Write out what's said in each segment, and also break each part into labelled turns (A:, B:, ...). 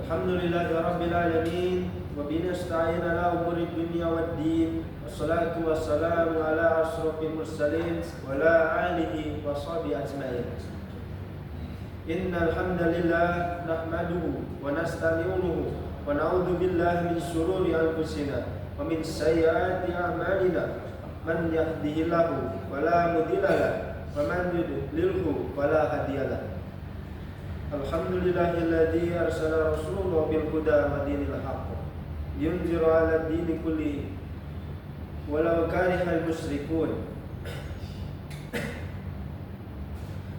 A: Alhamdulillahi Rabbil Alamin. Wabihi nasta'in ala umuri dunya waddin. Wassalatu wassalamu ala ashrafil mursalin wa ala alihi wa sahbihi ajma'in. Innal hamdalillah nahmaduhu wa nasta'inuhu wa na'udzu billahi min shururi anfusina wa min sayyiati a'malina. Man yahdihillahu fala mudilla lahu wa man yudlilhu fala hadiya lahu. Alhamdulillahilladzi arsala rasulahu bil huda wa dinil haqq yunziru 'ala ad-dini kullihi walau karihal musyrikun.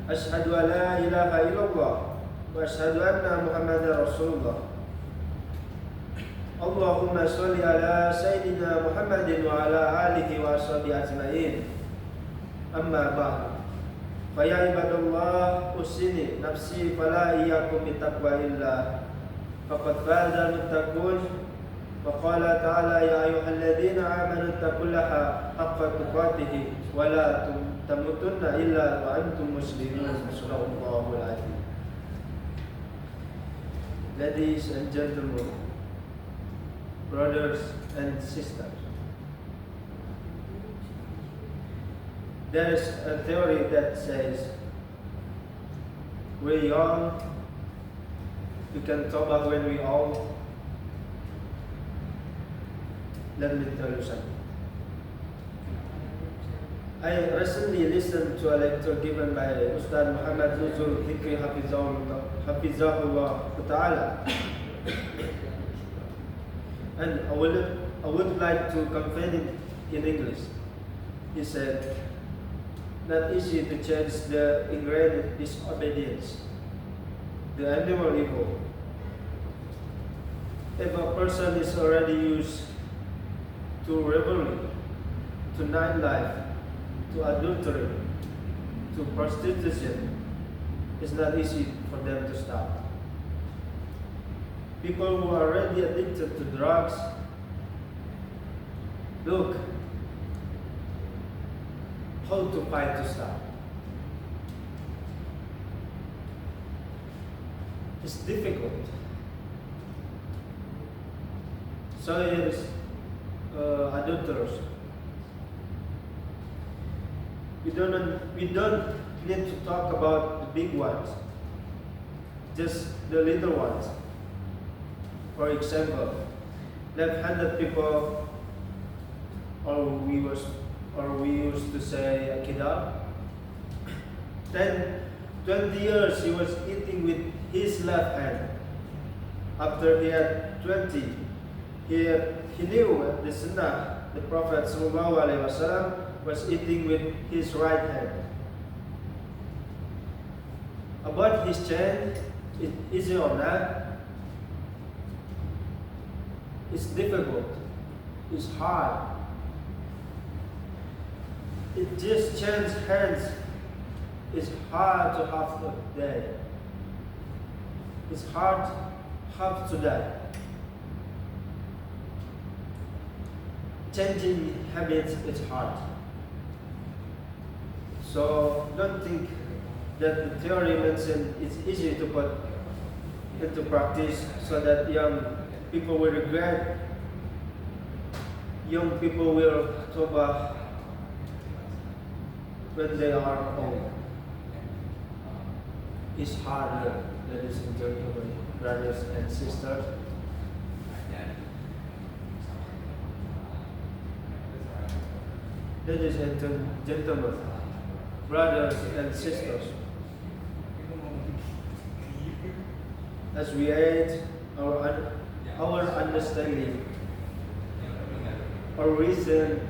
A: Asyhadu an la ilaha illallah wa asyhadu anna Muhammadar Rasulullah. Allahumma sholli ala sayyidina Muhammadin wa ala alihi wa sahbihi ajma'in. Amma ba'd. Fa ya ibadallah, usini nafsi fala iyyakum bittaqwalillah. Faqad faza muttaqun. Wa qala ta'ala ya ayyuhalladzina amanu taqullaha haqqa tuqatih wa la tamutunna illa wa antum muslimun. Subhanallahul azim. Ladies and gentlemen, brothers and sisters, there is a theory that says we're young, we can Taubah when we old. Let me tell you something. I recently listened to a lecture given by Ustad Muhammad Nuzul Hikri Hafizahullah Ta'ala. And I would like to convey it in English. He said, not easy to change the ingrained disobedience, the animal evil. If a person is already used to revelry, to nightlife, to adultery, to prostitution, it's not easy for them to stop. People who are already addicted to drugs, look how to fight to stop. It's difficult. So it is adulterers. We don't need to talk about the big ones, just the little ones. For example, left-handed people, or we used to say Akidah. 20 years he was eating with his left hand. After he had 20, he knew the Sunnah, the Prophet ﷺ was eating with his right hand. About his change, is it or not? It's difficult. It's hard. It just changes hands. It's hard to have a day. It's hard to have to die. Changing habits is hard. So don't think that the theory mentioned it's easy to put into practice so that young people will regret. Young people will Taubah when they are old. It's harder, ladies and gentlemen, brothers and sisters. Ladies and gentlemen, brothers and sisters, as we age, our understanding, our reason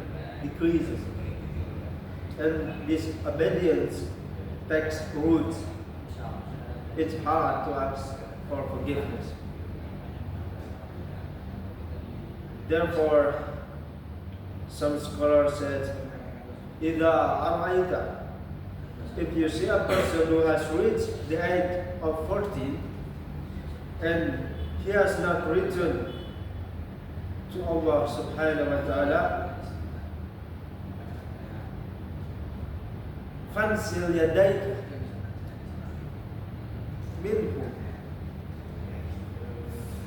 A: decreases, and this obedience takes root. It's hard to ask for forgiveness. Therefore, some scholars said, "Ida ara'aita," if you see a person who has reached the age of 40 and he has not returned to Allah subhanahu wa ta'ala, fansil yadayka minhu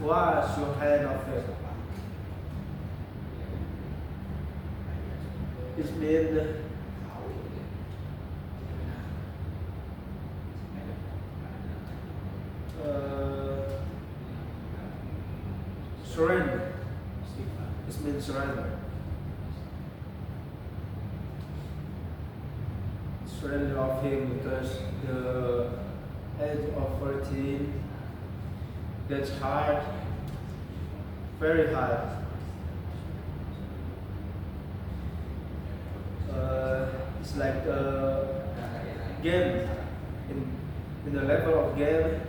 A: wash your hand of it. It means surrender. It means surrender. Surrender of him, because the age of 14 gets hard, very hard. It's like a game. In the level of game,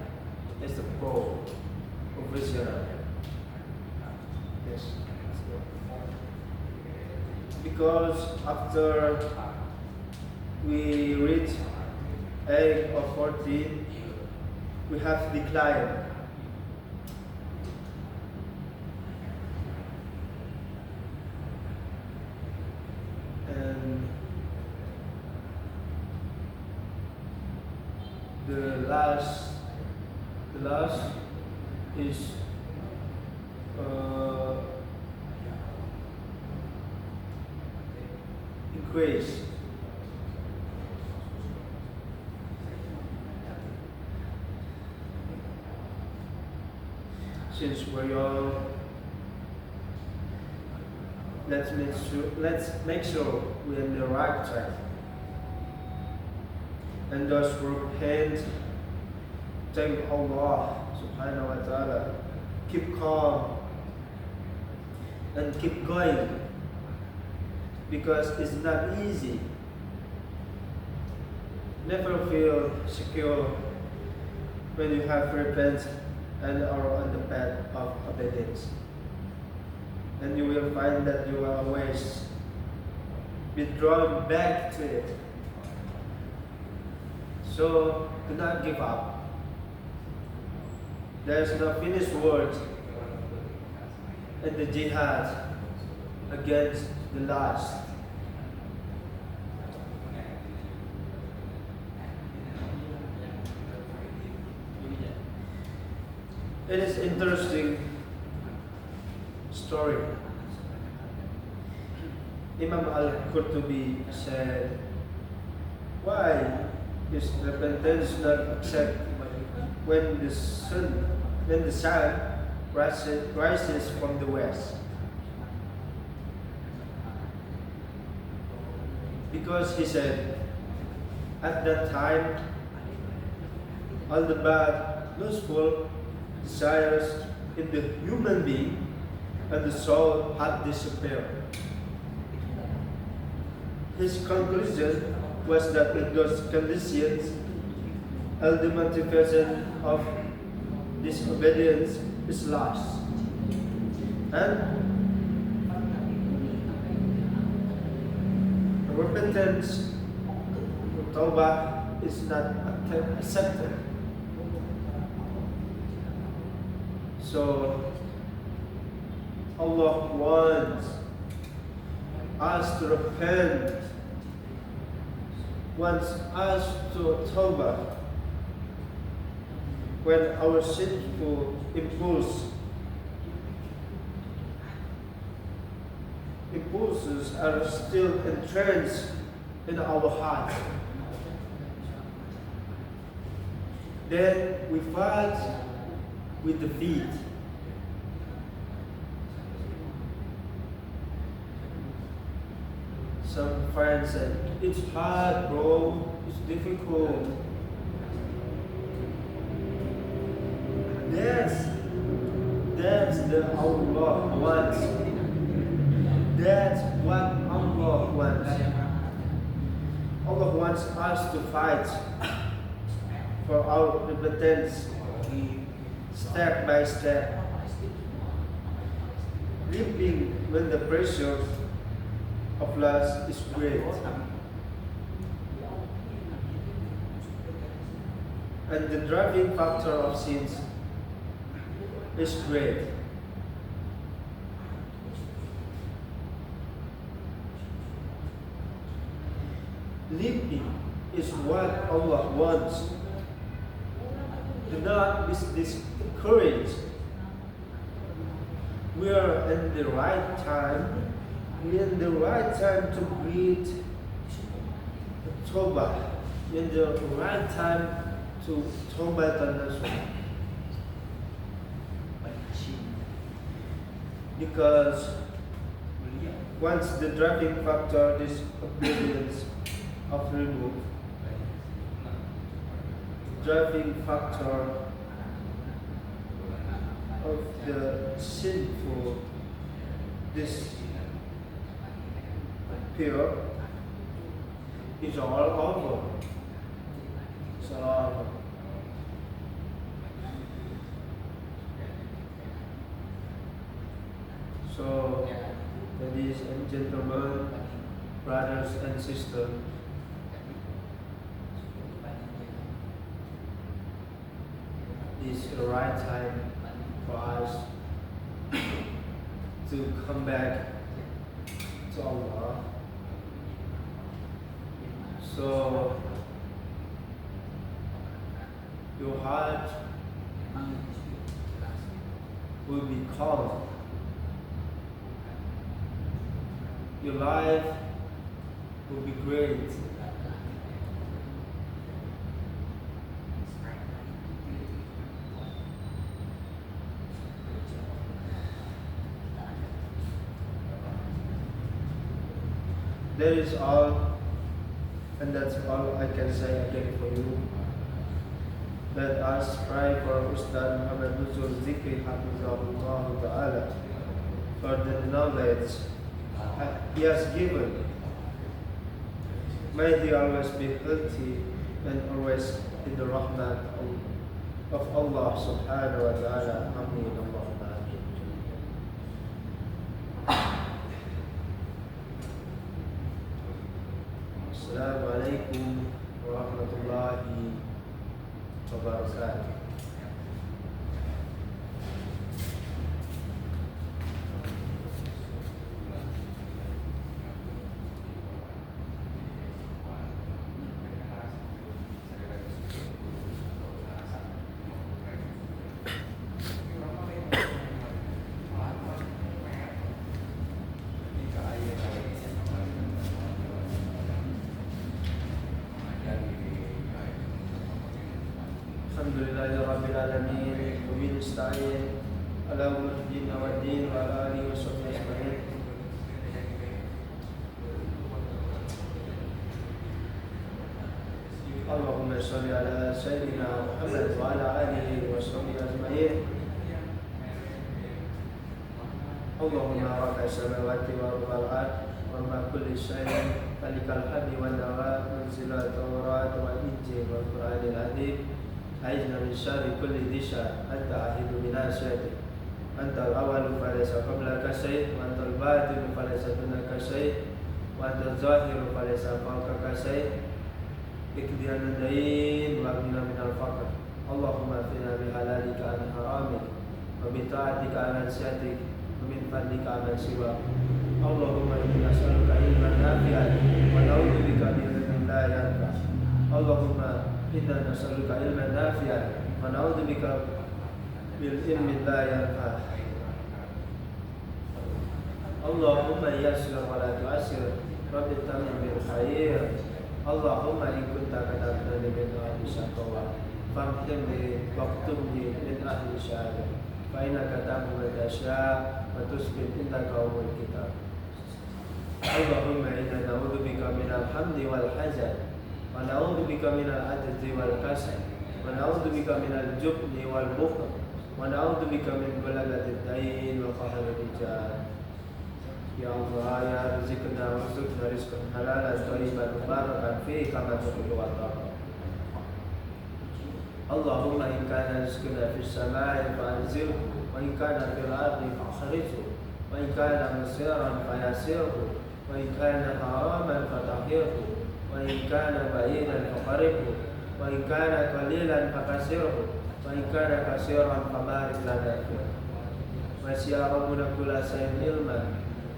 A: is the pro, professional. Yes. Because after we reach age of 14, we have declined. And the last is increase. Since we're young, let's make sure we're in the right track. And thus repent, thank Allah subhanahu wa ta'ala, keep calm and keep going, because it's not easy. Never feel secure when you have repent and are on the path of obedience. And you will find that you are always be drawn back to it. So do not give up. There is no finished word in the jihad against the lust. It is interesting story. Imam al-Qurtubi said, why is repentance not accepted when the sun rises from the west? Because he said, at that time, all the bad, lustful desires in the human being and the soul had disappeared. His conclusion was that in those conditions, all the motivation of disobedience is lost, and repentance, Taubah, is not accepted. So Allah wants us to repent, wants us to Taubah when our sinful impulses are still entrenched in our heart. Then we fight with the feet. Some friends said, it's hard, bro, it's difficult. That's the Allah wants. That's what Allah wants. Allah wants us to fight for our repentance, step by step, living when the pressure of lust is great, and the driving factor of sins is great. Living is what Allah wants. Do not be discouraged we are in the right time, in the right time to read Taubah, in the right time to Taubat because once the driving factor, this obedience of removed, driving factor of the sinful, this pure, is all over. It's all over. So, ladies and gentlemen, brothers and sisters, it's the right time for us to come back to Allah. So your heart will be calm. Your life will be great. That is all, and that's all I can say again for you. Let us pray for Ustaz Muhammad Nuzul Zikri Hafizahullah Ta'ala for the knowledge he has given. May he always be healthy and always in the rahmat of Allah Subhanahu wa Ta'ala. Amin. Allahumma amin. Assalamualaikum warahmatullahi wabarakatuh. Alhamdulillahirabbil alamin wa bihi nasta'in ala umuri din wa din wa ala alihi wa sahbihi ajma'in. Allahumma shalli ala sayyidina Muhammad wa ala alihi wa sahbihi ajma'in. Allahumma rabbas samawati wa rabbal ardh wa ma kulli shay'in malikal hamdi wan nawa munzila tawrat wal injil wal qur'anil azim. أعذنا من شر كل ذي شر أنت عهد بنا شيء أنت الأول فليس قبلك شيء وأنت الباطن فليس دونك شيء وأنت الظاهر فليس فوقك شيء اقضي عنا الدين واغننا من الفقر اللهم اغفنا بحلالك عن حرامك وبطاعتك عن معصيتك ومن فضلك عمن سواك اللهم إنا نسألك علما نافعا ونعوذ بك من علم لا ينفع اللهم إنا نسألك علما نافعا ونعوذ بك من علم لا ينفع اللهم يسر ولا تعسر رب تمم بالخير اللهم إن كنت كتبتني من أهل الشقوى فامحني واكتبني من أهل الشهادة فإنك تعلم ما تشاء وتثبت إنك أم الكتاب اللهم إنا نعوذ بك من الحمد والحزن ونعوذ بك من العجز والكسل ونعوذ بك من الجبن والبخل ونعوذ بك من غلبة الدين وقهر الرجال يا الله يا رزقنا وارزقنا رزقا حلالا طيبا مباركا فيه كما تحب وترضى اللهم إن كان رزقنا في السماء فأنزله وإن كان في الأرض فأخرجه وإن كان مسيرا فيسره وإن كان حراما فطهره وإن كان بعيدا فقربه وإن كان قليلا فكثره وإن كان كثيرا فبارك لنا فيه وسع ربنا كل شيء علما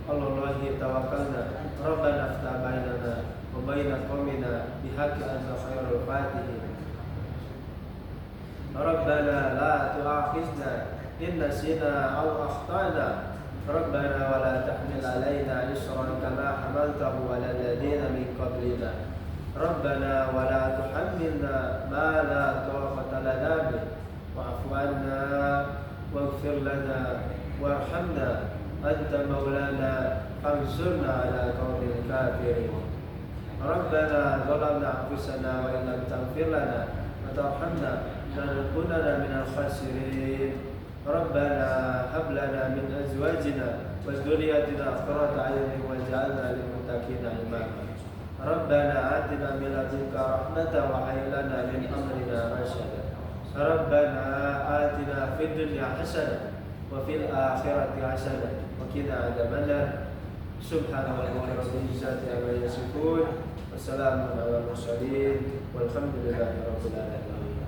A: على الله توكلنا ربنا افتح بيننا وبين قومنا بحق أنت خير الفاتحين ربنا لا تؤاخذنا إن نسينا أو أخطأنا ربنا ولا تحمل علينا إصرا كما حملته على الذين من قبلنا ربنا ولا تحملنا ما لا طاقة لنا به واعف عنا واغفر لنا وارحمنا أنت مولانا فانصرنا على قوم الكافرين ربنا ظلمنا أنفسنا وإن لم تغفر لنا وترحمنا لنكونن من الخاسرين ربنا هب لنا من أزواجنا وذرياتنا قرة أعين واجعلنا للمتقين إماما ربنا آتنا من لدنك رحمة وهيئ لنا من أمرنا رشدا ربنا آتنا في الدنيا حسنة وفي الآخرة حسنة وقنا عذاب النار سبحان ربك رب العزة عما يصفون وسلام على المرسلين والحمد لله رب العالمين